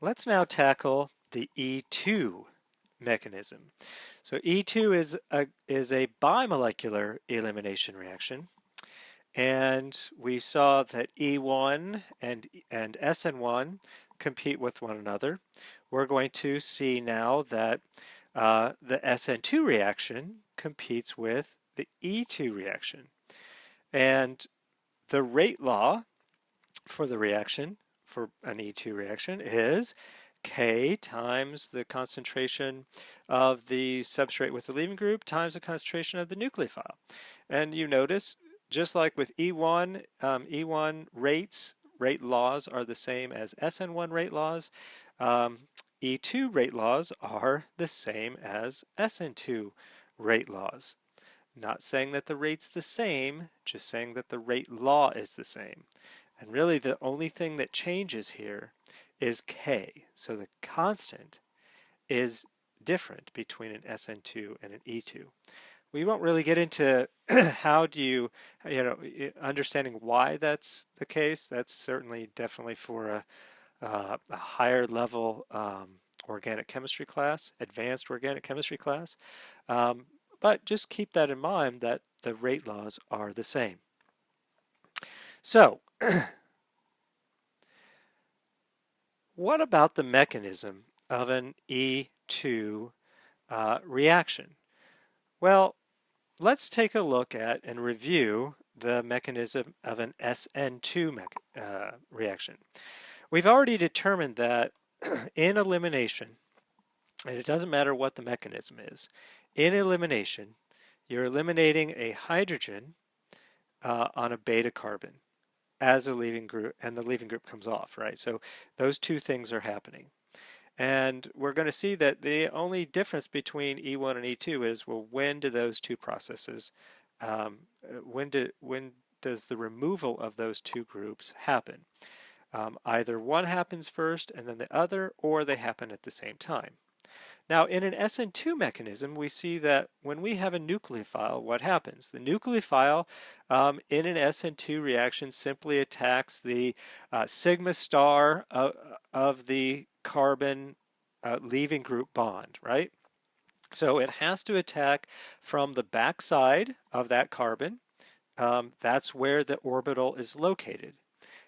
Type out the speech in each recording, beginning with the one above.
Let's now tackle the E2 mechanism. So E2 is a bimolecular elimination reaction, and we saw that E1 and SN1 compete with one another. We're going to see now that the SN2 reaction competes with the E2 reaction. And the rate law for the reaction, for an E2 reaction, is K times the concentration of the substrate with the leaving group times the concentration of the nucleophile. And you notice, just like with E1, E1 rate laws are the same as SN1 rate laws. E2 rate laws are the same as SN2 rate laws. Not saying that the rate's the same, just saying that the rate law is the same. And really the only thing that changes here is K. So the constant is different between an SN2 and an E2. We won't really get into how do you understanding why that's the case. That's certainly definitely for a higher level organic chemistry class, advanced organic chemistry class. Um, but just keep that in mind that the rate laws are the same. So what about the mechanism of an E2 reaction? Well, let's take a look at and review the mechanism of an SN2 reaction. We've already determined that in elimination, and it doesn't matter what the mechanism is, in elimination, you're eliminating a hydrogen on a beta carbon as a leaving group, and the leaving group comes off, right? So those two things are happening. And we're going to see that the only difference between E1 and E2 is, well, when do those two processes, when does the removal of those two groups happen? Either one happens first and then the other, or they happen at the same time. Now, in an SN2 mechanism, we see that when we have a nucleophile, what happens? The nucleophile in an SN2 reaction simply attacks the sigma star of the carbon leaving group bond, right? So it has to attack from the backside of that carbon. That's where the orbital is located.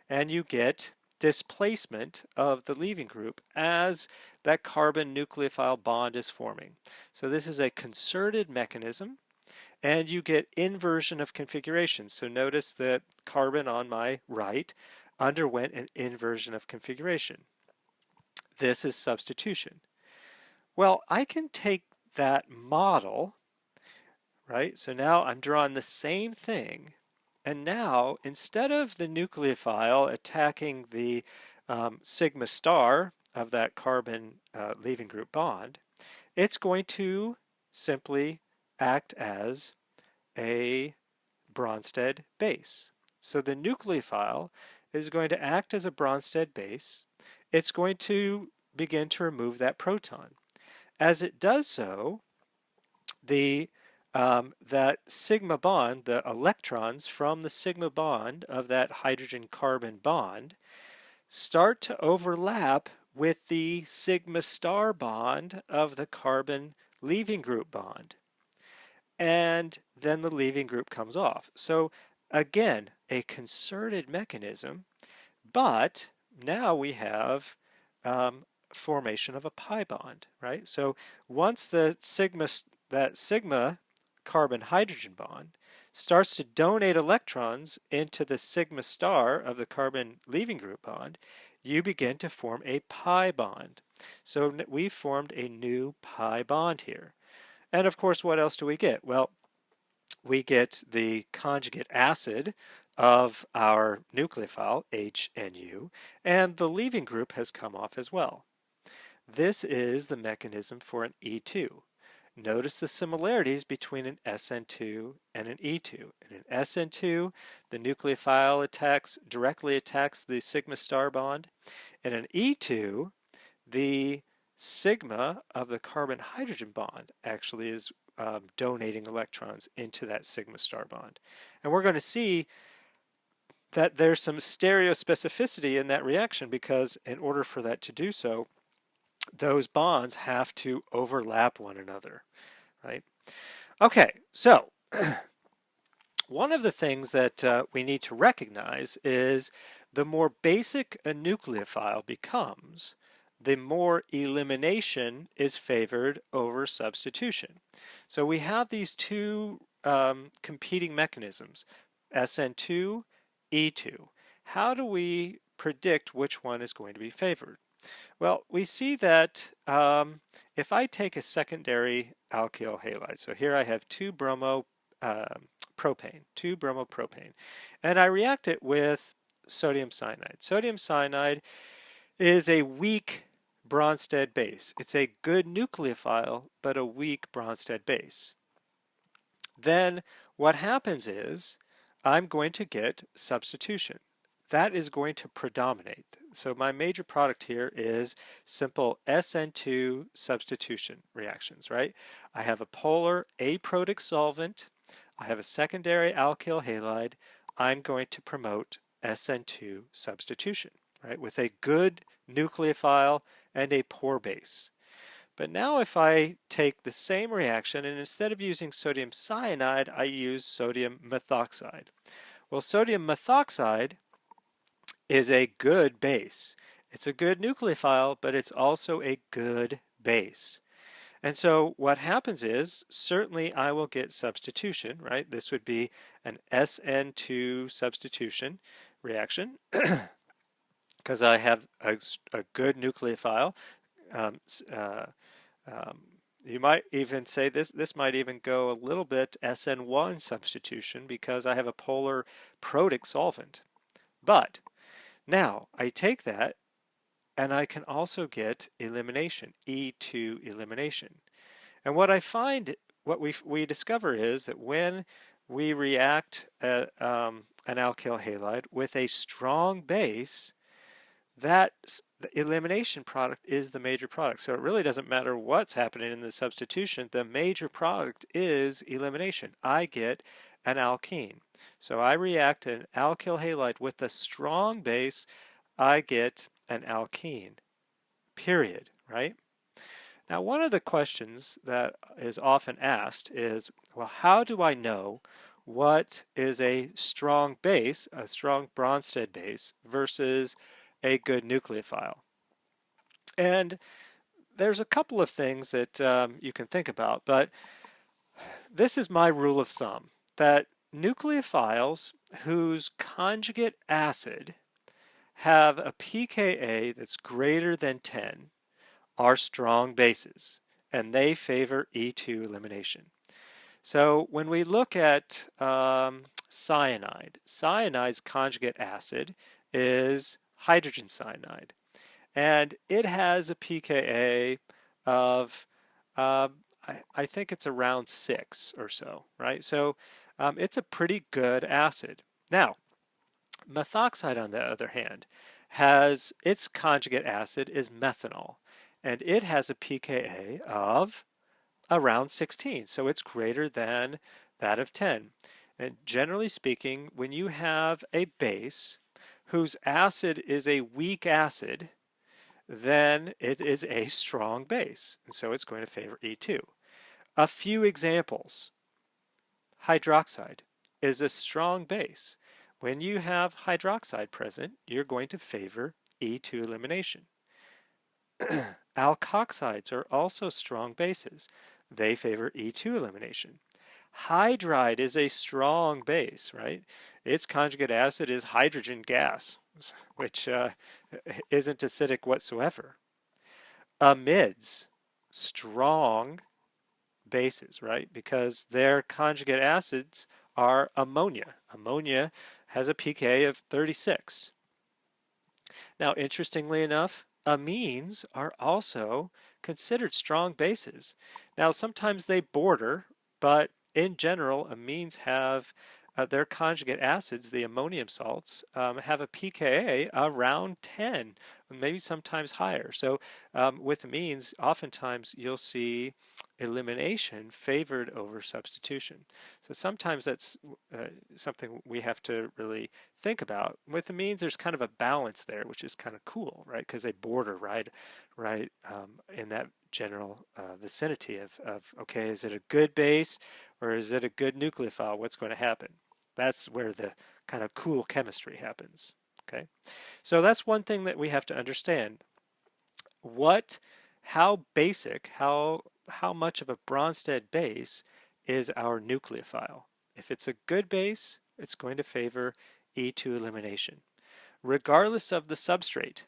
And you get displacement of the leaving group as that carbon nucleophile bond is forming. So this is a concerted mechanism, and you get inversion of configuration. So notice that carbon on my right underwent an inversion of configuration. This is substitution. Well, I can take that model, right? So now I'm drawing the same thing, and now, instead of the nucleophile attacking the sigma star of that carbon leaving group bond, it's going to simply act as a Bronsted base. So the nucleophile is going to act as a Bronsted base. It's going to begin to remove that proton. As it does so, that sigma bond, the electrons from the sigma bond of that hydrogen-carbon bond, start to overlap with the sigma star bond of the carbon leaving group bond. And then the leaving group comes off. So again, a concerted mechanism, but now we have formation of a pi bond, right? So once that sigma carbon hydrogen bond starts to donate electrons into the sigma star of the carbon leaving group bond, you begin to form a pi bond. So we've formed a new pi bond here. And of course, what else do we get? Well, we get the conjugate acid of our nucleophile, H and U, and the leaving group has come off as well. This is the mechanism for an E2. Notice the similarities between an SN2 and an E2. In an SN2, the nucleophile directly attacks the sigma star bond. In an E2, the sigma of the carbon-hydrogen bond actually is donating electrons into that sigma star bond. And we're going to see that there's some stereospecificity in that reaction, because in order for that to do so, those bonds have to overlap one another, right? Okay, so one of the things that we need to recognize is the more basic a nucleophile becomes, the more elimination is favored over substitution. So we have these two competing mechanisms, SN2, E2. How do we predict which one is going to be favored? Well, we see that if I take a secondary alkyl halide, so here I have two bromopropane, and I react it with sodium cyanide. Sodium cyanide is a weak Bronsted base. It's a good nucleophile, but a weak Bronsted base. Then what happens is I'm going to get substitution. That is going to predominate. So my major product here is simple SN2 substitution reactions, right? I have a polar aprotic solvent. I have a secondary alkyl halide. I'm going to promote SN2 substitution, right, with a good nucleophile and a poor base. But now if I take the same reaction and instead of using sodium cyanide, I use sodium methoxide. Well, sodium methoxide is a good base. It's a good nucleophile, but it's also a good base. And so what happens is, certainly I will get substitution, right? This would be an SN2 substitution reaction because I have a good nucleophile. Um, you might even say this might even go a little bit SN1 substitution because I have a polar protic solvent. But now I take that and I can also get elimination, E2 elimination. And what I find, what we discover is that when we react an alkyl halide with a strong base, that the elimination product is the major product. So it really doesn't matter what's happening in the substitution. The major product is elimination. I get an alkene. So I react an alkyl halide with a strong base, I get an alkene, period, right? Now, one of the questions that is often asked is, well, how do I know what is a strong base, a strong Bronsted base, versus a good nucleophile? And there's a couple of things that you can think about, but this is my rule of thumb, that nucleophiles whose conjugate acid have a pKa that's greater than 10 are strong bases, and they favor E2 elimination. So when we look at cyanide, cyanide's conjugate acid is hydrogen cyanide, and it has a pKa of I think it's around 6 or so, right? So it's a pretty good acid. Now, methoxide, on the other hand, has its conjugate acid is methanol, and it has a pKa of around 16, so it's greater than that of 10. And generally speaking, when you have a base whose acid is a weak acid, then it is a strong base, and so it's going to favor E2. A few examples. Hydroxide is a strong base. When you have hydroxide present, you're going to favor E2 elimination. Alkoxides are also strong bases. They favor E2 elimination. Hydride is a strong base, right? Its conjugate acid is hydrogen gas, which isn't acidic whatsoever. Amides, strong bases, right? Because their conjugate acids are ammonia. Ammonia has a pK of 36. Now, interestingly enough, amines are also considered strong bases. Now, sometimes they border, but in general, amines have their conjugate acids, the ammonium salts, have a pKa around 10. maybe sometimes higher. So with amines, oftentimes you'll see elimination favored over substitution. So sometimes that's something we have to really think about. With amines, there's kind of a balance there, which is kind of cool, right? Because they border right in that general vicinity of, okay, is it a good base or is it a good nucleophile? What's going to happen? That's where the kind of cool chemistry happens. Okay, so that's one thing that we have to understand. How basic, how much of a Bronsted base is our nucleophile? If it's a good base, it's going to favor E2 elimination, regardless of the substrate.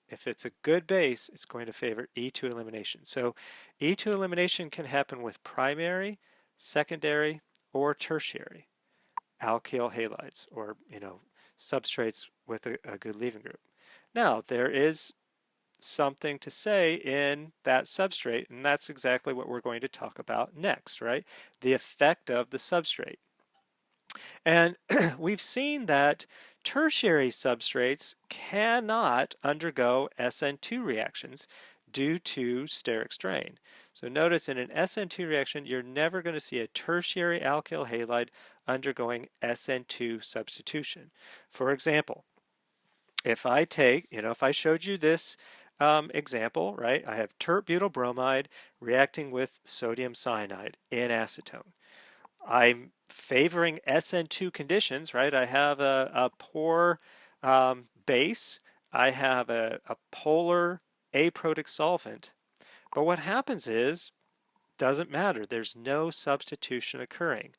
If it's a good base, it's going to favor E2 elimination. So E2 elimination can happen with primary, secondary, or tertiary alkyl halides, or substrates with a good leaving group. Now, there is something to say in that substrate, and that's exactly what we're going to talk about next, right? The effect of the substrate. And we've seen that tertiary substrates cannot undergo SN2 reactions due to steric strain. So notice in an SN2 reaction, you're never going to see a tertiary alkyl halide undergoing SN2 substitution. For example, if I showed you this example, right? I have tert-butyl bromide reacting with sodium cyanide in acetone. I'm favoring SN2 conditions, right? I have a poor base. I have a polar aprotic solvent. But what happens is, doesn't matter. There's no substitution occurring.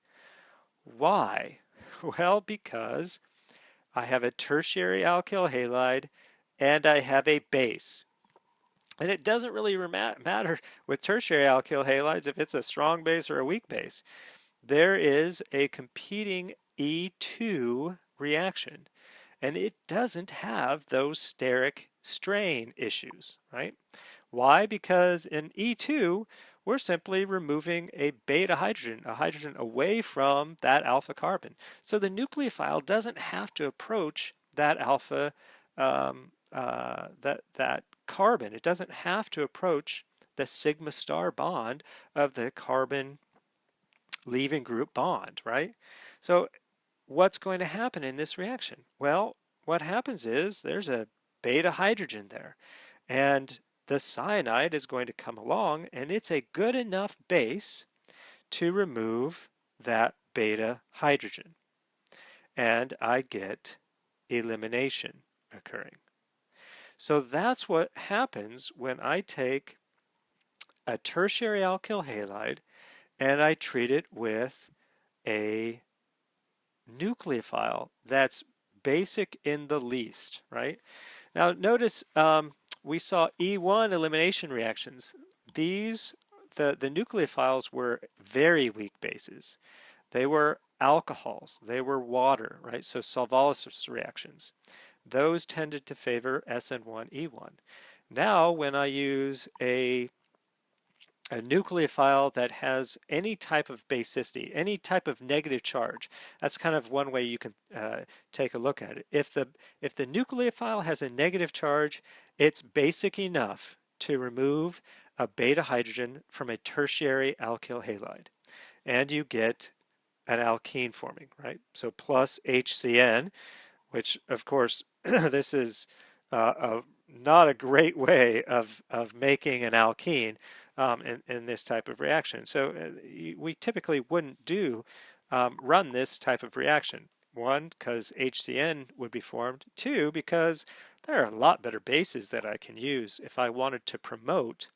Why? Well, because I have a tertiary alkyl halide and I have a base. And it doesn't really matter with tertiary alkyl halides if it's a strong base or a weak base. There is a competing E2 reaction, and it doesn't have those steric strain issues, right? Why? Because in E2, we're simply removing a beta hydrogen, a hydrogen away from that alpha carbon. So the nucleophile doesn't have to approach that alpha, that carbon. It doesn't have to approach the sigma star bond of the carbon leaving group bond, right? So what's going to happen in this reaction? Well, what happens is there's a beta hydrogen there, and the cyanide is going to come along, and it's a good enough base to remove that beta hydrogen. And I get elimination occurring. So that's what happens when I take a tertiary alkyl halide and I treat it with a nucleophile that's basic in the least, right? Now notice we saw E1 elimination reactions. The nucleophiles were very weak bases. They were alcohols, they were water, right? So solvolysis reactions. Those tended to favor SN1, E1. Now when I use a nucleophile that has any type of basicity, any type of negative charge. That's kind of one way you can take a look at it. If the nucleophile has a negative charge, it's basic enough to remove a beta hydrogen from a tertiary alkyl halide, and you get an alkene forming, right? So plus HCN, which of course this is not a great way of making an alkene in this type of reaction. So we typically wouldn't run this type of reaction. One, because HCN would be formed. Two, because there are a lot better bases that I can use if I wanted to promote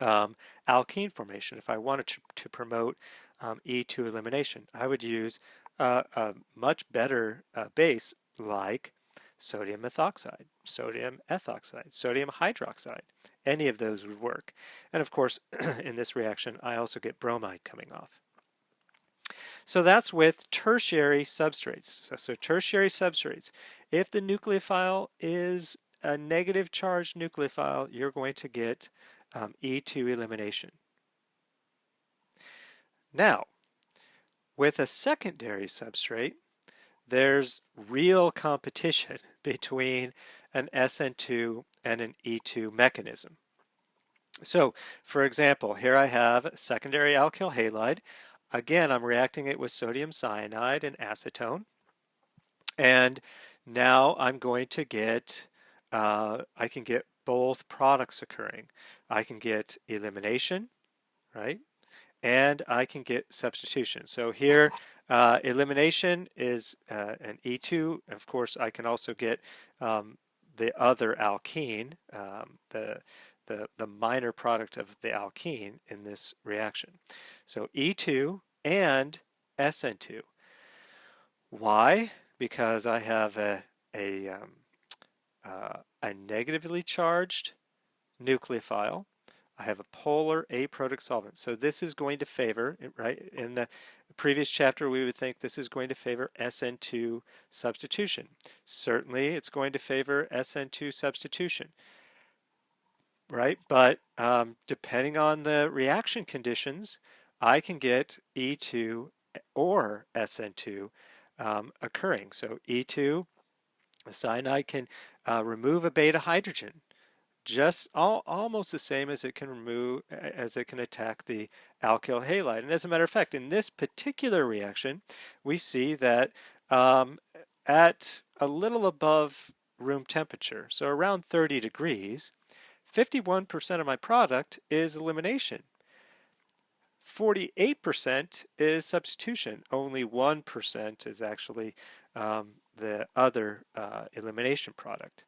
alkene formation. If I wanted to promote E2 elimination, I would use a much better base like sodium methoxide, sodium ethoxide, sodium hydroxide. Any of those would work. And of course, in this reaction, I also get bromide coming off. So that's with tertiary substrates. So tertiary substrates, if the nucleophile is a negative charged nucleophile, you're going to get E2 elimination. Now, with a secondary substrate, there's real competition between an SN2 and an E2 mechanism. So, for example, here I have secondary alkyl halide. Again, I'm reacting it with sodium cyanide and acetone. And now I'm going to get, I can get both products occurring. I can get elimination, right? And I can get substitution. So here, elimination is an E2. Of course, I can also get the other alkene, the minor product of the alkene in this reaction. So E2 and SN2. Why? Because I have a negatively charged nucleophile. I have a polar aprotic solvent. So this is going to favor, right? In the previous chapter, we would think this is going to favor SN2 substitution. Certainly, it's going to favor SN2 substitution, right? But depending on the reaction conditions, I can get E2 or SN2 occurring. So E2, the cyanide can remove a beta hydrogen, just almost the same as it can remove, as it can attack the alkyl halide. And as a matter of fact, in this particular reaction, we see that at a little above room temperature, so around 30 degrees, 51% of my product is elimination. 48% is substitution. Only 1% is actually the other elimination product.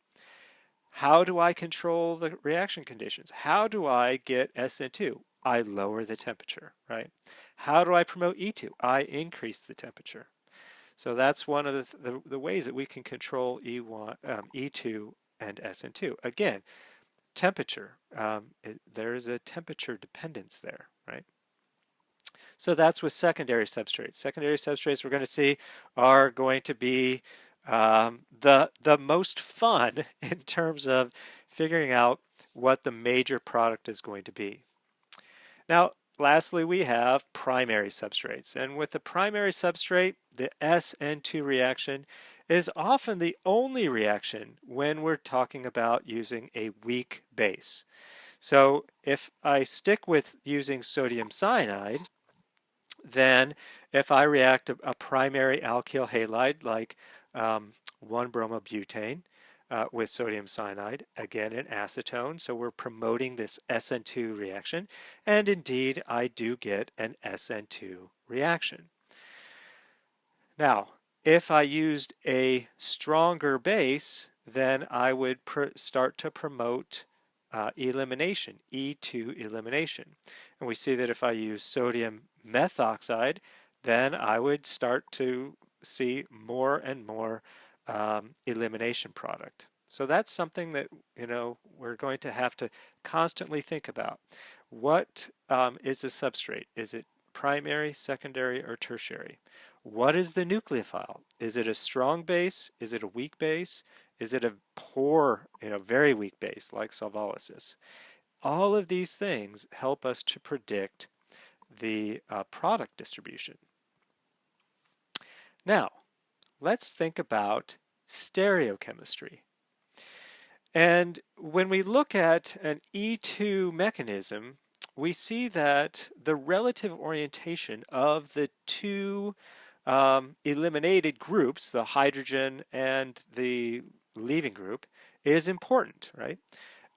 How do I control the reaction conditions? How do I get SN2? I lower the temperature, right? How do I promote E2? I increase the temperature. So that's one of the ways that we can control E2 and SN2. Again, temperature. There is a temperature dependence there, right? So that's with secondary substrates. Secondary substrates we're going to see are going to be the most fun in terms of figuring out what the major product is going to be. Now, lastly, we have primary substrates. And with the primary substrate, the SN2 reaction is often the only reaction when we're talking about using a weak base. So if I stick with using sodium cyanide, then if I react a primary alkyl halide like 1-bromobutane with sodium cyanide, again an acetone, so we're promoting this SN2 reaction, and indeed I do get an SN2 reaction. Now, if I used a stronger base, then I would start to promote elimination, E2 elimination. And we see that if I use sodium methoxide, then I would start to see more and more elimination product. So that's something that, you know, we're going to have to constantly think about. What is a substrate? Is it primary, secondary, or tertiary? What is the nucleophile? Is it a strong base? Is it a weak base? Is it a poor, very weak base like solvolysis? All of these things help us to predict the product distribution. Now, let's think about stereochemistry. And when we look at an E2 mechanism, we see that the relative orientation of the two eliminated groups, the hydrogen and the leaving group, is important, right?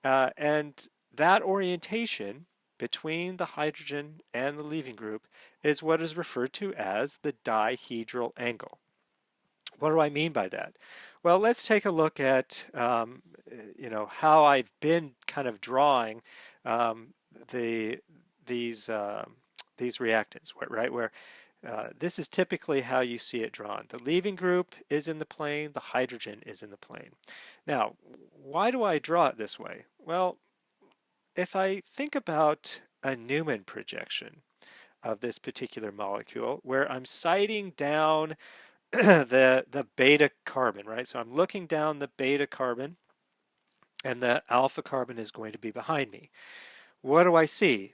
And that orientation between the hydrogen and the leaving group is what is referred to as the dihedral angle. What do I mean by that? Well, let's take a look at how I've been kind of drawing these reactants, right? Where this is typically how you see it drawn. The leaving group is in the plane, the hydrogen is in the plane. Now, why do I draw it this way? Well, if I think about a Newman projection of this particular molecule, where I'm sighting down the beta carbon, right? So I'm looking down the beta carbon, and the alpha carbon is going to be behind me. What do I see?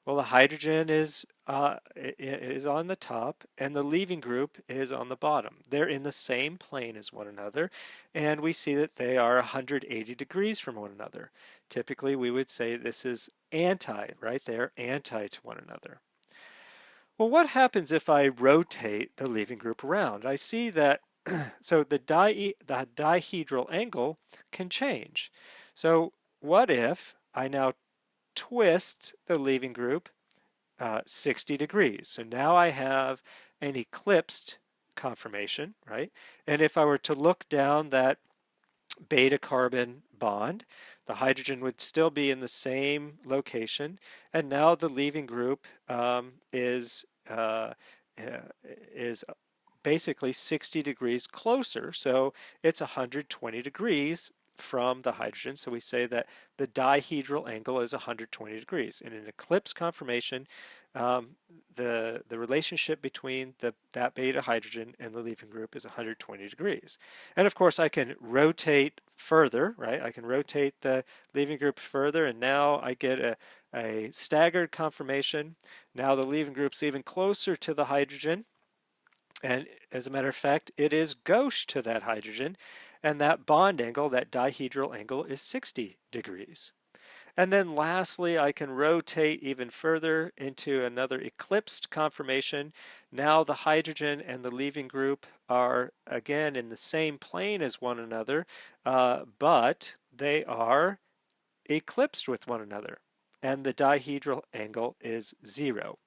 Well, the hydrogen is on the top, and the leaving group is on the bottom. They're in the same plane as one another, and we see that they are 180 degrees from one another. Typically, we would say this is anti, right? They're anti to one another. Well, what happens if I rotate the leaving group around? I see that so the dihedral angle can change. So what if I now twist the leaving group 60 degrees? So now I have an eclipsed conformation, right? And if I were to look down that beta carbon bond, the hydrogen would still be in the same location, and now the leaving group is basically 60 degrees closer, so it's 120 degrees from the hydrogen. So we say that the dihedral angle is 120 degrees. In an eclipse conformation, um, the relationship between that beta hydrogen and the leaving group is 120 degrees. And of course, I can rotate further, right? I can rotate the leaving group further, and now I get a staggered conformation. Now the leaving group's even closer to the hydrogen, and as a matter of fact, it is gauche to that hydrogen, and that bond angle, that dihedral angle, is 60 degrees. And then lastly, I can rotate even further into another eclipsed conformation. Now the hydrogen and the leaving group are again in the same plane as one another, but they are eclipsed with one another, and the dihedral angle is 0.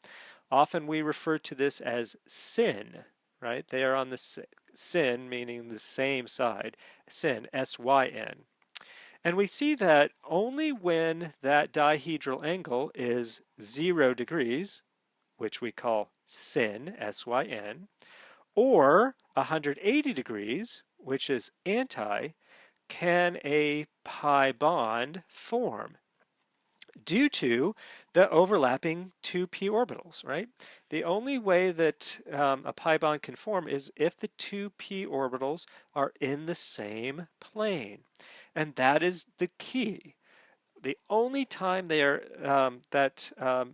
Often we refer to this as syn, right? They are on the syn, meaning the same side, syn, S-Y-N. And we see that only when that dihedral angle is 0 degrees, which we call syn, S-Y-N, or 180 degrees, which is anti, can a pi bond form due to the overlapping 2p orbitals, right? The only way that a pi bond can form is if the 2p orbitals are in the same plane. And that is the key. The only time they are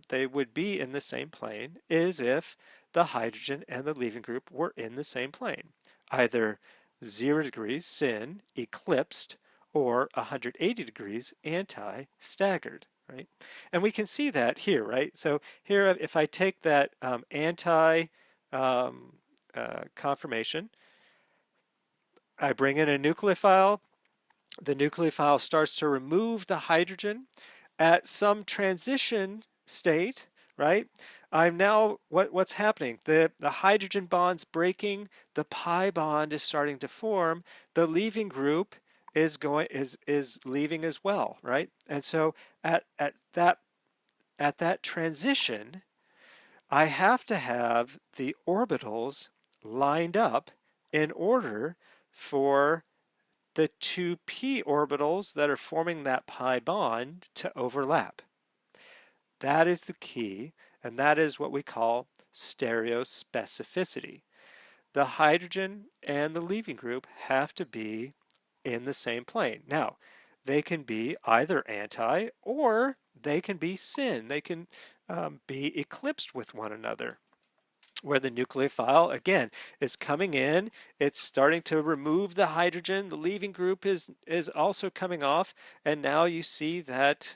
they would be in the same plane is if the hydrogen and the leaving group were in the same plane, either 0 degrees syn eclipsed or 180 degrees anti-staggered, right? And we can see that here, right? So here, if I take that anti conformation, I bring in a nucleophile. The nucleophile starts to remove the hydrogen at some transition state, right? I'm now, what's happening? The hydrogen bond's breaking, the pi bond is starting to form, the leaving group is leaving as well, right? And so at that transition, I have to have the orbitals lined up in order for the 2p orbitals that are forming that pi bond to overlap. That is the key, and that is what we call stereospecificity. The hydrogen and the leaving group have to be in the same plane. Now, they can be either anti or they can be syn. They can be eclipsed with one another, where the nucleophile, again, is coming in, it's starting to remove the hydrogen, the leaving group is also coming off, and now you see that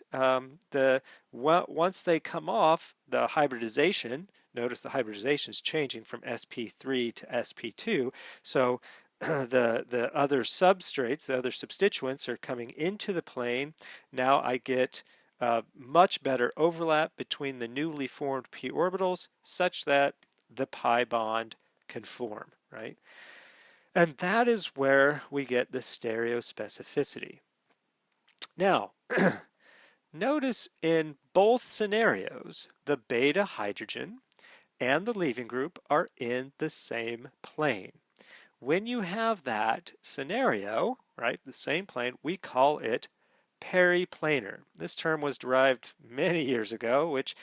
once they come off, the hybridization, notice the hybridization is changing from sp3 to sp2, so the other substrates, the other substituents are coming into the plane. Now I get much better overlap between the newly formed p orbitals such that the pi bond can form, right? And that is where we get the stereospecificity. Now, notice in both scenarios, the beta hydrogen and the leaving group are in the same plane. When you have that scenario, right, the same plane, we call it periplanar. This term was derived many years ago, which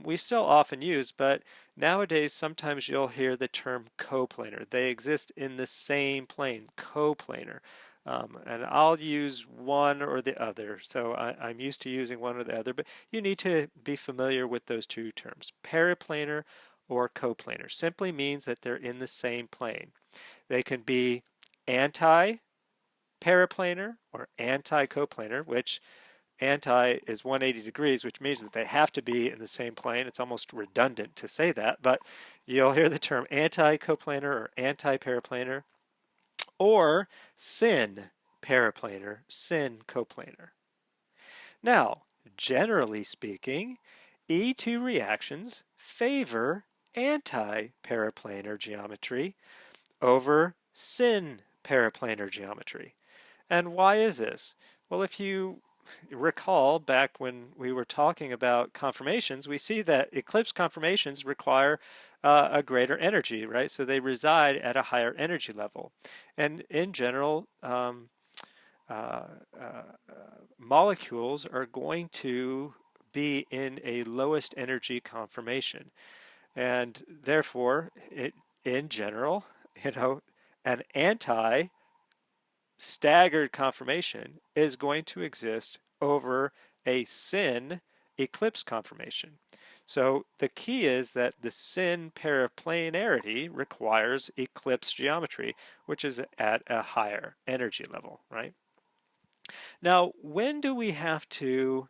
we still often use, but nowadays sometimes you'll hear the term coplanar. They exist in the same plane, coplanar. And I'll use one or the other. So I'm used to using one or the other, but you need to be familiar with those two terms. Periplanar or coplanar simply means that they're in the same plane. They can be anti-periplanar or anti-coplanar, which anti is 180 degrees, which means that they have to be in the same plane. It's almost redundant to say that, but you'll hear the term anti-coplanar or anti-periplanar or syn-periplanar, syn-coplanar. Now, generally speaking, E2 reactions favor anti-periplanar geometry over syn-periplanar geometry. And why is this? Well, if you recall back when we were talking about conformations, we see that eclipse conformations require a greater energy, right? So they reside at a higher energy level. And in general, uh, uh, molecules are going to be in a lowest energy conformation. And therefore, in general, an anti staggered conformation is going to exist over a syn eclipse conformation. So the key is that the syn periplanarity requires eclipse geometry, which is at a higher energy level, right? Now, when do we have to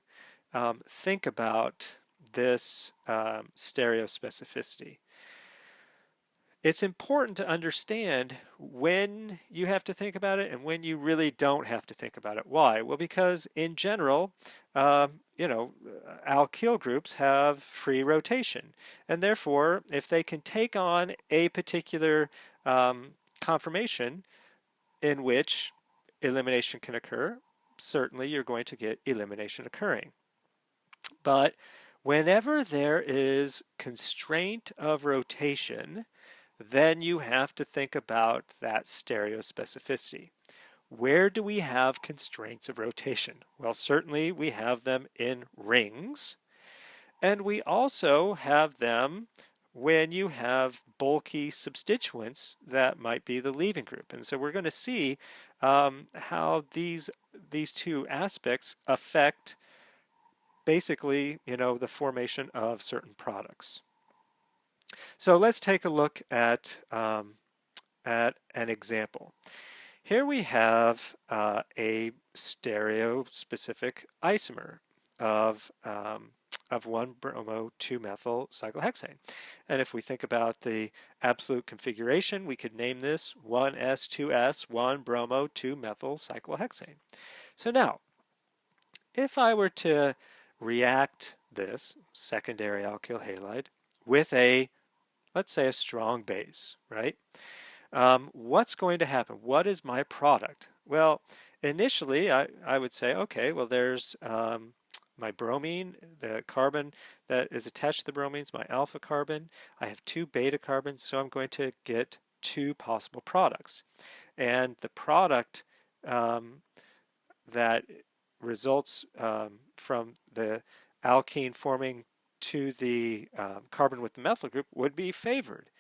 think about this stereospecificity? It's important to understand when you have to think about it and when you really don't have to think about it. Why? Well, because in general, alkyl groups have free rotation. And therefore, if they can take on a particular conformation in which elimination can occur, certainly you're going to get elimination occurring. But whenever there is constraint of rotation, then you have to think about that stereospecificity. Where do we have constraints of rotation? Well, certainly we have them in rings, and we also have them when you have bulky substituents that might be the leaving group. And so we're going to see how these two aspects affect basically, the formation of certain products. So let's take a look at an example. Here we have a stereospecific isomer of 1-bromo-2-methyl cyclohexane. And if we think about the absolute configuration, we could name this 1s2s 1-bromo-2-methyl cyclohexane. So now, if I were to react this secondary alkyl halide with let's say a strong base, right? What's going to happen? What is my product? Well, initially I would say, okay, well there's my bromine, the carbon that is attached to the bromine is my alpha carbon. I have 2 beta carbons, so I'm going to get 2 possible products. And the product that results from the alkene forming to the carbon with the methyl group would be favored.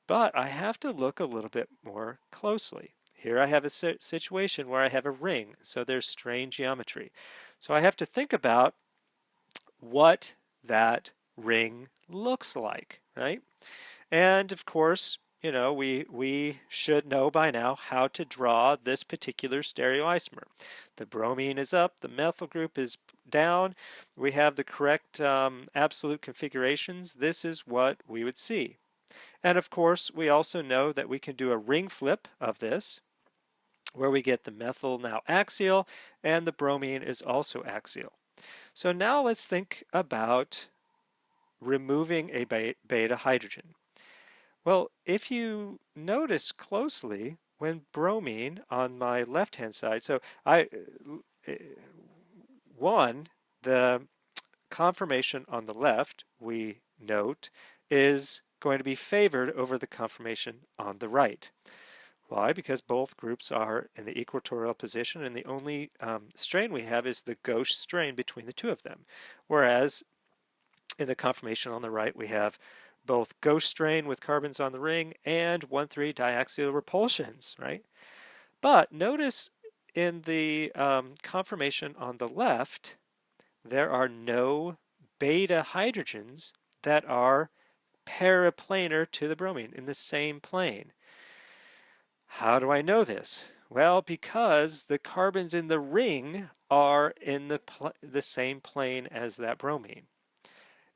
But I have to look a little bit more closely. Here I have a situation where I have a ring, so there's strain geometry. So I have to think about what that ring looks like, right? And of course, we should know by now how to draw this particular stereoisomer. The bromine is up, the methyl group is down. We have the correct absolute configurations. This is what we would see. And of course, we also know that we can do a ring flip of this, where we get the methyl now axial, and the bromine is also axial. So now let's think about removing a beta hydrogen. Well, if you notice closely, when bromine on my left-hand side, so the conformation on the left, we note, is going to be favored over the conformation on the right. Why? Because both groups are in the equatorial position, and the only strain we have is the gauche strain between the two of them. Whereas in the conformation on the right, we have both gauche strain with carbons on the ring and 1,3 diaxial repulsions, right? But notice in the conformation on the left, there are no beta hydrogens that are paraplanar to the bromine in the same plane. How do I know this? Well, because the carbons in the ring are in the same plane as that bromine.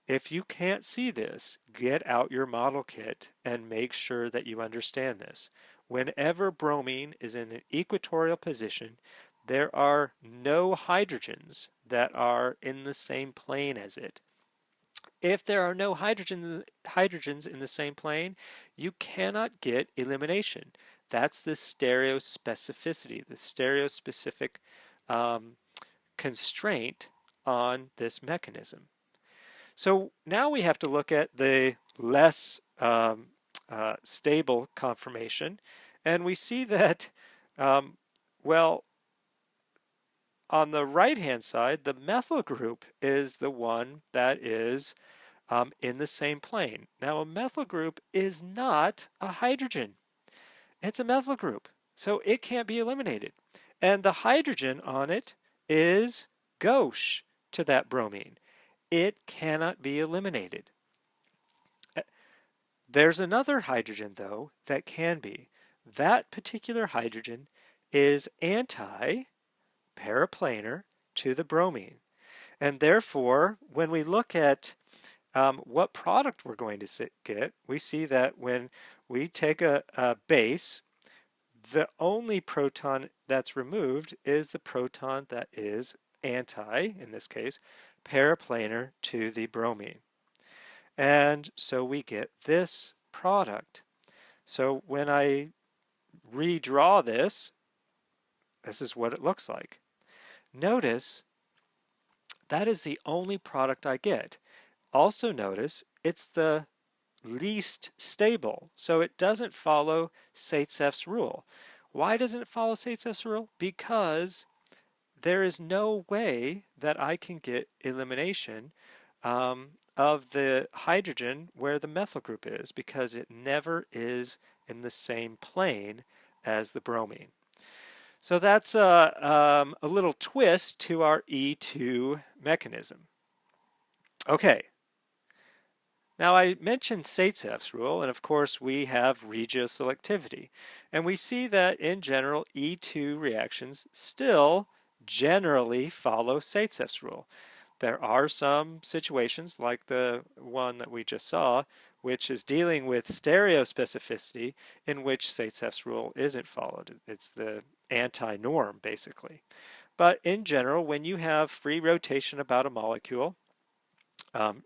If you can't see this, get out your model kit and make sure that you understand this. Whenever bromine is in an equatorial position, there are no hydrogens that are in the same plane as it. If there are no hydrogens in the same plane, you cannot get elimination. That's the stereospecificity, the stereospecific constraint on this mechanism. So now we have to look at the less stable conformation, and we see that, well, on the right-hand side, the methyl group is the one that is in the same plane. Now, a methyl group is not a hydrogen. It's a methyl group, so it can't be eliminated. And the hydrogen on it is gauche to that bromine. It cannot be eliminated. There's another hydrogen, though, that can be. That particular hydrogen is anti-paraplanar to the bromine. And therefore, when we look at what product we're going to get, we see that when we take a base, the only proton that's removed is the proton that is in this case, paraplanar to the bromine. And so we get this product. So when I redraw this, this is what it looks like. Notice that is the only product I get. Also notice it's the least stable, so it doesn't follow Saitsev's rule. Why doesn't it follow Saitsev's rule? Because there is no way that I can get elimination of the hydrogen where the methyl group is, because it never is in the same plane as the bromine. So that's a little twist to our E2 mechanism. Okay. Now I mentioned Saitsev's rule, and of course we have regioselectivity. And we see that in general E2 reactions still generally follow Saitsev's rule. There are some situations like the one that we just saw, which is dealing with stereospecificity, in which Saitsev's rule isn't followed. It's the anti-norm, basically. But in general, when you have free rotation about a molecule,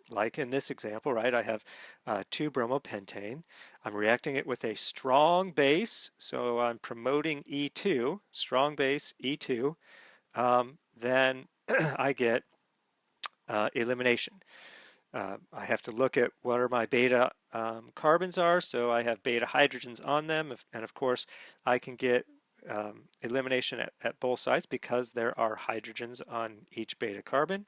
like in this example, right, I have 2-bromopentane. I'm reacting it with a strong base, so I'm promoting E2, strong base E2. Then I get elimination. I have to look at what are my beta carbons are, so I have beta hydrogens on them, and of course I can get elimination at both sides because there are hydrogens on each beta carbon.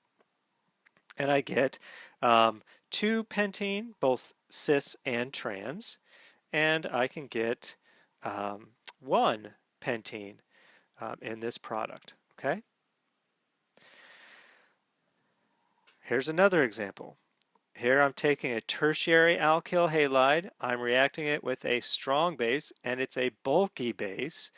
And I get 2-pentene, both cis and trans, and I can get 1-pentene in this product. Okay. Here's another example. Here I'm taking a tertiary alkyl halide. I'm reacting it with a strong base, and it's a bulky base.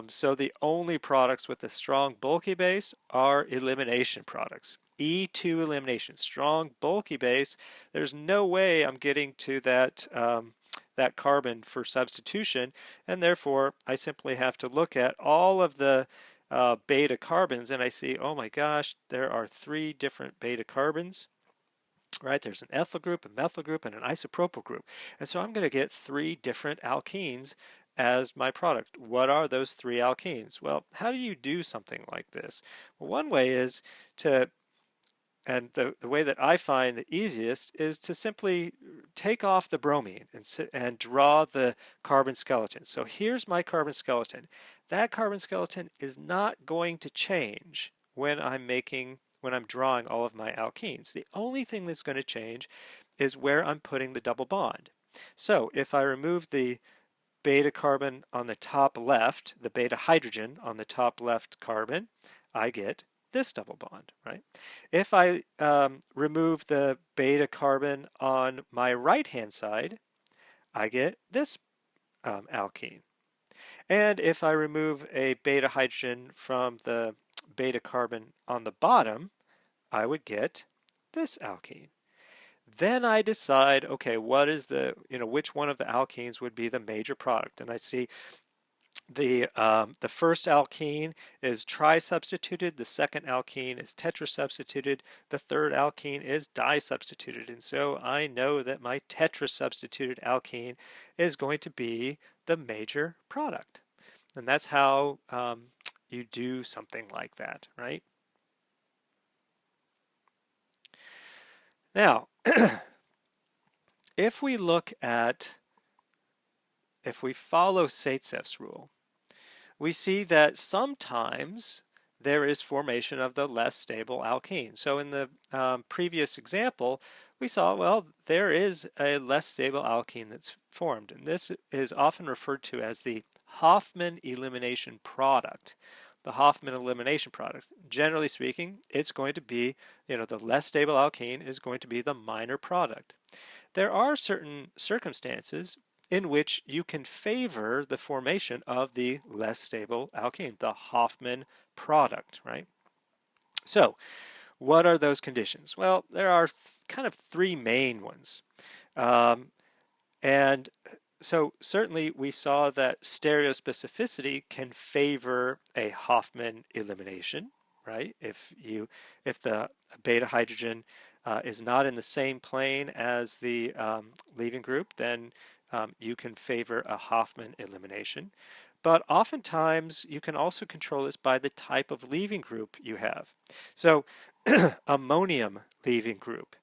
So the only products with a strong bulky base are elimination products. E2 elimination, strong bulky base. There's no way I'm getting to that that carbon for substitution, and therefore I simply have to look at all of the beta carbons, and I see, oh my gosh, there are 3 different beta carbons. Right, there's an ethyl group, a methyl group, and an isopropyl group. And so I'm going to get 3 different alkenes as my product. What are those 3 alkenes? Well, how do you do something like this? Well, one way is to, and the way that I find the easiest is to simply take off the bromine and draw the carbon skeleton. So here's my carbon skeleton. That carbon skeleton is not going to change when I'm drawing all of my alkenes. The only thing that's going to change is where I'm putting the double bond. So if I remove the beta carbon on the top left, the beta hydrogen on the top left carbon, I get this double bond, right? If I remove the beta carbon on my right-hand side, I get this alkene. And if I remove a beta hydrogen from the beta carbon on the bottom, I would get this alkene. Then I decide, okay, what is which one of the alkenes would be the major product? And I see the first alkene is tri-substituted, the second alkene is tetra-substituted, the third alkene is di-substituted. And so I know that my tetra-substituted alkene is going to be the major product. And that's how you do something like that, right? Now, if we follow Zaitsev's rule, we see that sometimes there is formation of the less stable alkene. So in the previous example, we saw, well, there is a less stable alkene that's formed, and this is often referred to as the Hofmann elimination product. The Hofmann elimination product, generally speaking, it's going to be, the less stable alkene is going to be the minor product. There are certain circumstances in which you can favor the formation of the less stable alkene, the Hofmann product, right? So, what are those conditions? Well, there are kind of three main ones. And so certainly we saw that stereospecificity can favor a Hofmann elimination, right? If the beta hydrogen is not in the same plane as the leaving group, then you can favor a Hofmann elimination. But oftentimes you can also control this by the type of leaving group you have. So ammonium leaving group,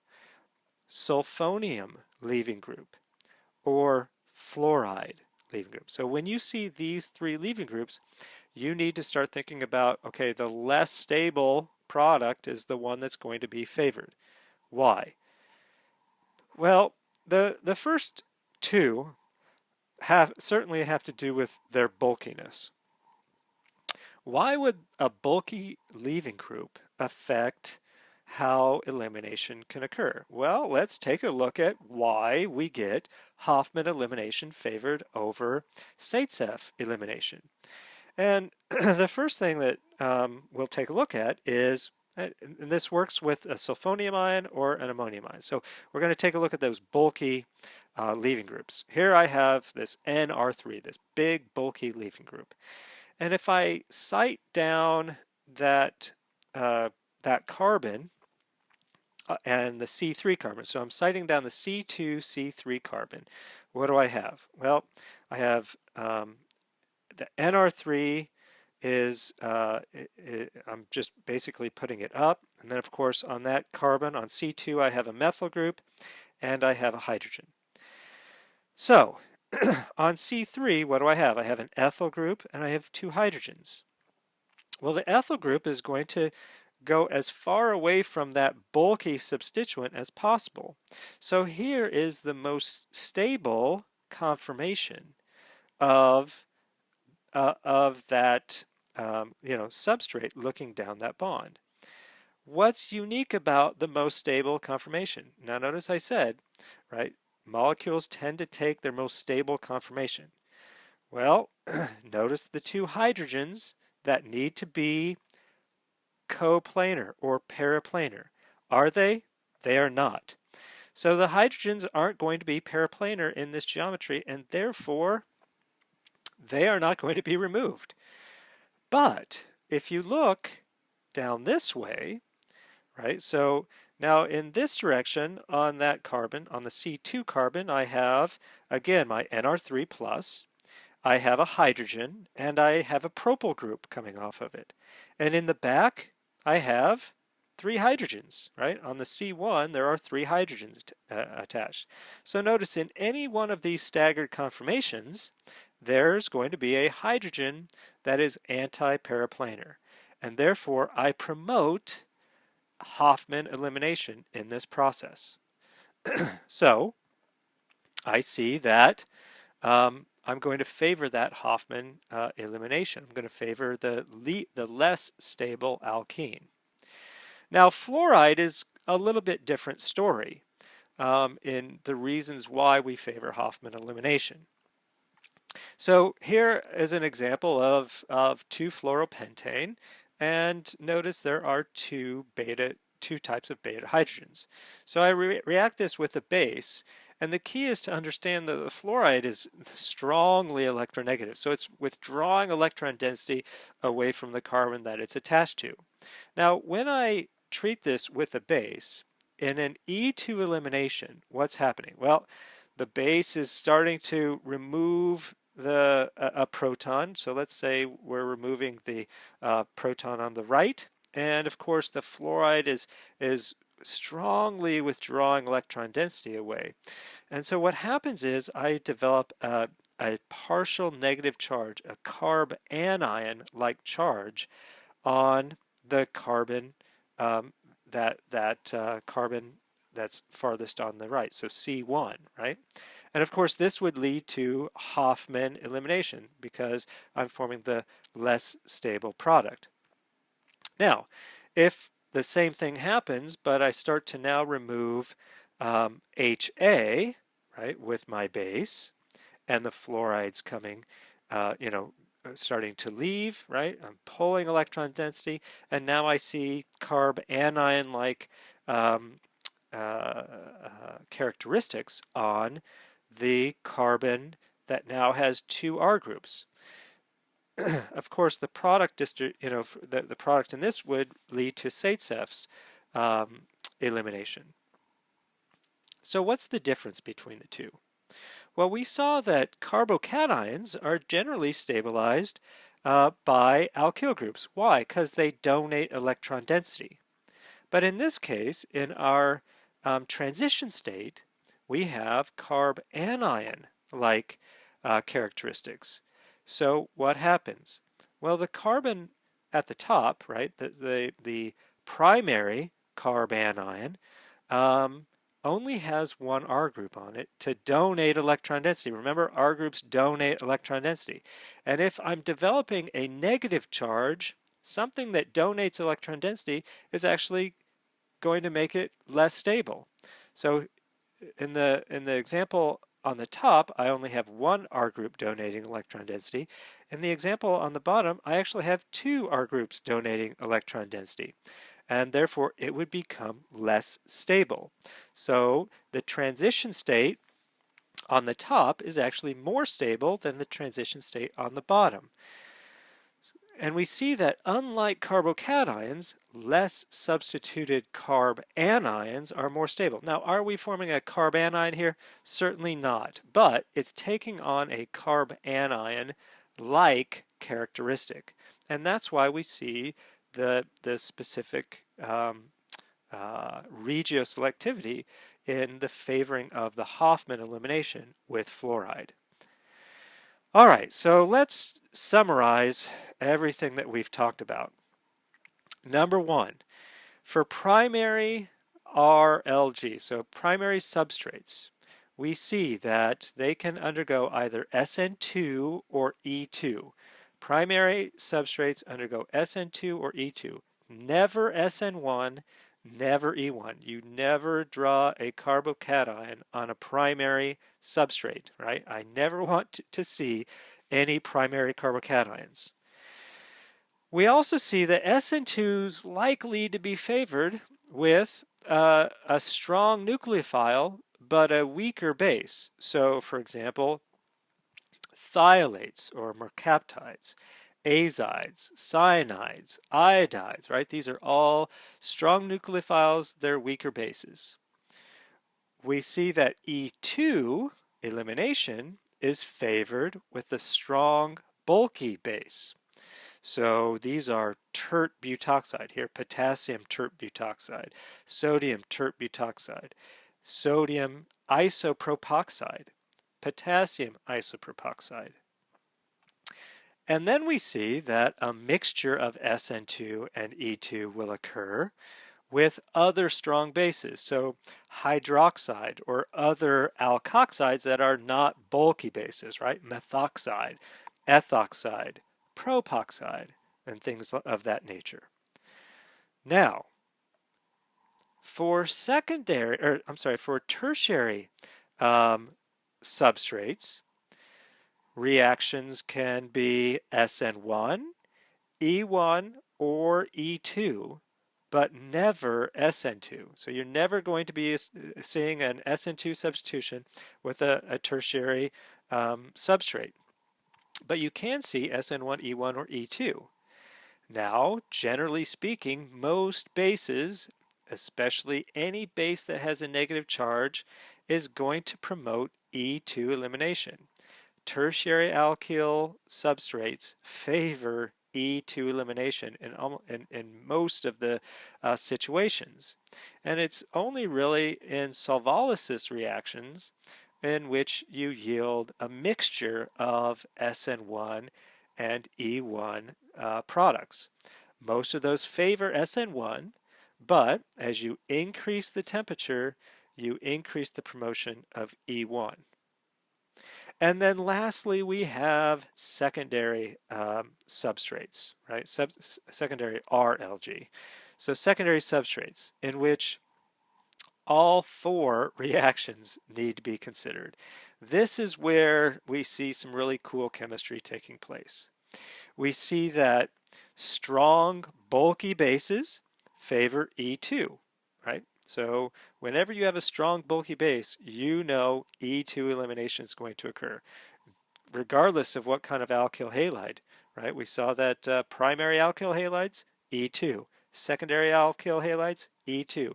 sulfonium leaving group, or fluoride leaving group. So when you see these three leaving groups, you need to start thinking about, okay, the less stable product is the one that's going to be favored. Why? Well, the first two certainly have to do with their bulkiness. Why would a bulky leaving group affect how elimination can occur? Well, let's take a look at why we get Hofmann elimination favored over Zaitsev elimination. And the first thing that we'll take a look at is, and this works with a sulfonium ion or an ammonium ion. So we're going to take a look at those bulky leaving groups. Here I have this NR3, this big bulky leaving group. And if I cite down that carbon and the C3 carbon, so I'm citing down the C2, C3 carbon, what do I have? Well, I have the NR3 is, I'm just basically putting it up, and then of course on that carbon, on C2, I have a methyl group, and I have a hydrogen. So, on C3, what do I have? I have an ethyl group, and I have two hydrogens. Well, the ethyl group is going to go as far away from that bulky substituent as possible. So here is the most stable conformation of that substrate looking down that bond. What's unique about the most stable conformation? Now notice I said, right, molecules tend to take their most stable conformation. Well, notice the two hydrogens that need to be coplanar or paraplanar. Are they? They are not. So the hydrogens aren't going to be paraplanar in this geometry, and therefore they are not going to be removed. But if you look down this way, right, so now in this direction on that carbon, on the C2 carbon, I have, again, my NR3+, I have a hydrogen, and I have a propyl group coming off of it. And in the back, I have three hydrogens, right? On the C1, there are three hydrogens attached. So notice in any one of these staggered conformations, there's going to be a hydrogen that is anti-paraplanar. And therefore, I promote Hofmann elimination in this process. So, I see that I I'm going to favor that Hofmann elimination. I'm going to favor the less stable alkene. Now, fluoride is a little bit different story in the reasons why we favor Hofmann elimination. So here is an example of 2-fluoropentane, and notice there are two types of beta hydrogens. So I react this with a base, and the key is to understand that the fluoride is strongly electronegative. So it's withdrawing electron density away from the carbon that it's attached to. Now, when I treat this with a base, in an E2 elimination, what's happening? Well, the base is starting to remove a proton. So let's say we're removing the proton on the right, and of course the fluoride is strongly withdrawing electron density away. And so what happens is I develop a partial negative charge, a carb anion-like charge on the carbon carbon that's farthest on the right, so C1, right? And of course this would lead to Hofmann elimination because I'm forming the less stable product. Now, if the same thing happens, but I start to now remove HA, right, with my base, and the fluoride's coming, starting to leave, right? I'm pulling electron density, and now I see carb anion-like characteristics on the carbon that now has two R groups. Of course, the product the product in this would lead to Zaitsev's elimination. So what's the difference between the two? Well, we saw that carbocations are generally stabilized by alkyl groups. Why? Because they donate electron density. But in this case, in our transition state, we have carb anion-like characteristics. So what happens? Well, the carbon at the top, right, the primary carb anion, only has one R group on it to donate electron density. Remember, R groups donate electron density. And if I'm developing a negative charge, something that donates electron density is actually going to make it less stable. So in the example on the top, I only have one R group donating electron density. In the example on the bottom, I actually have two R groups donating electron density, and therefore it would become less stable. So the transition state on the top is actually more stable than the transition state on the bottom. And we see that unlike carbocations, less substituted carb anions are more stable. Now, are we forming a carb anion here? Certainly not, but it's taking on a carb anion-like characteristic. And that's why we see the specific regioselectivity in the favoring of the Hofmann elimination with fluoride. All right, so let's summarize everything that we've talked about. Number one, for primary RLG, so primary substrates, we see that they can undergo either SN2 or E2. Primary substrates undergo SN2 or E2, never SN1, never E1. You never draw a carbocation on a primary substrate, right? I never want to see any primary carbocations. We also see that SN2's likely to be favored with a strong nucleophile but a weaker base. So, for example, thiolates or mercaptides, azides, cyanides, iodides, right? These are all strong nucleophiles, they're weaker bases. We see that E2 elimination is favored with the strong, bulky base. So these are tert butoxide here, potassium tert butoxide, sodium tert butoxide, sodium isopropoxide, potassium isopropoxide. And then we see that a mixture of SN2 and E2 will occur with other strong bases. So hydroxide or other alkoxides that are not bulky bases, right? Methoxide, ethoxide, propoxide, and things of that nature. Now, for for tertiary um, substrates, reactions can be SN1, E1, or E2, but never SN2. So you're never going to be seeing an SN2 substitution with a tertiary substrate. But you can see SN1, E1, or E2. Now, generally speaking, most bases, especially any base that has a negative charge, is going to promote E2 elimination. Tertiary alkyl substrates favor E2 elimination in most of the situations. And it's only really in solvolysis reactions in which you yield a mixture of SN1 and E1 products. Most of those favor SN1, but as you increase the temperature, you increase the promotion of E1. And then lastly, we have secondary substrates, right? Secondary RLG. So secondary substrates in which all four reactions need to be considered. This is where we see some really cool chemistry taking place. We see that strong, bulky bases favor E2, right? So whenever you have a strong, bulky base, you know E2 elimination is going to occur, regardless of what kind of alkyl halide, right? We saw that primary alkyl halides, E2. Secondary alkyl halides, E2.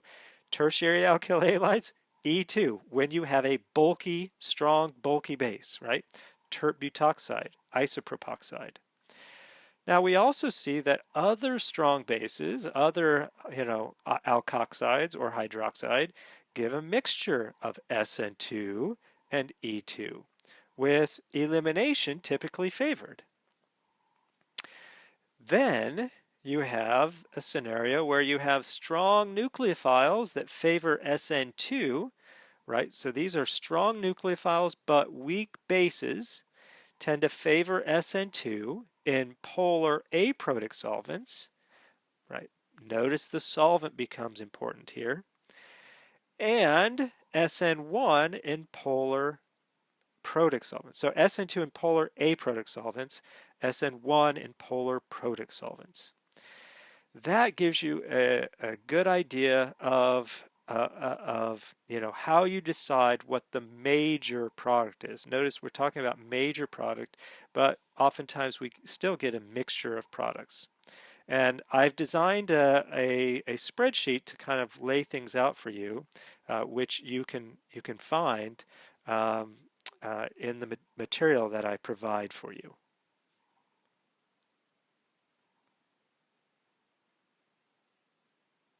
Tertiary alkyl halides, E2. When you have a bulky, strong, bulky base, right? Tert butoxide, isopropoxide. Now we also see that other strong bases, other alkoxides or hydroxide, give a mixture of SN2 and E2, with elimination typically favored. Then you have a scenario where you have strong nucleophiles that favor SN2, right? So these are strong nucleophiles but weak bases tend to favor SN2 in polar aprotic solvents, right? Notice the solvent becomes important here. And SN1 in polar protic solvents. So SN2 in polar aprotic solvents, SN1 in polar protic solvents. That gives you a good idea of how you decide what the major product is. Notice we're talking about major product, but oftentimes we still get a mixture of products. And I've designed a spreadsheet to kind of lay things out for you, which you can find in the material that I provide for you.